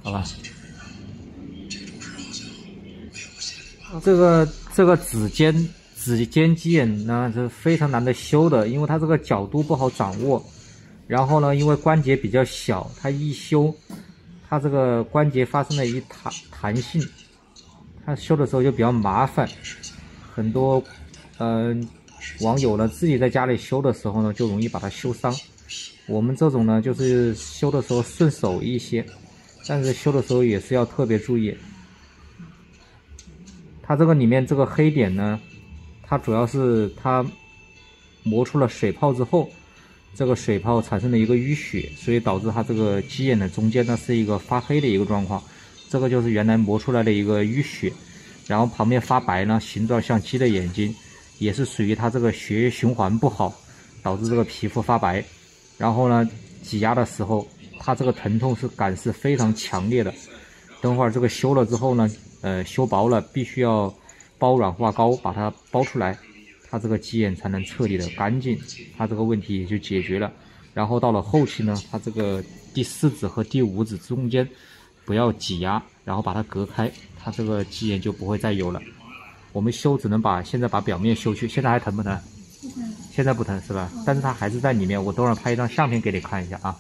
好吧。这个指尖鸡眼呢是非常难的修的，因为它这个角度不好掌握。然后呢，因为关节比较小，它一修，它这个关节发生了一弹性，它修的时候就比较麻烦。很多网友呢自己在家里修的时候呢，就容易把它修伤。我们这种呢，就是修的时候顺手一些，但是修的时候也是要特别注意。它这个里面这个黑点呢，它主要是它磨出了水泡之后，这个水泡产生了一个淤血，所以导致它这个鸡眼的中间呢是一个发黑的一个状况。这个就是原来磨出来的一个淤血，然后旁边发白呢，形状像鸡的眼睛，也是属于它这个血液循环不好，导致这个皮肤发白。然后呢，挤压的时候，它这个疼痛感是非常强烈的。等会儿这个修了之后呢，修薄了，必须要包软化膏把它包出来，它这个鸡眼才能彻底的干净，它这个问题也就解决了。然后到了后期呢，它这个第4指和第5指中间不要挤压，然后把它隔开，它这个鸡眼就不会再有了。我们修只能现在把表面修去，现在还疼不疼？不疼。现在不疼是吧？但是它还是在里面，我等会儿拍一张相片给你看一下啊。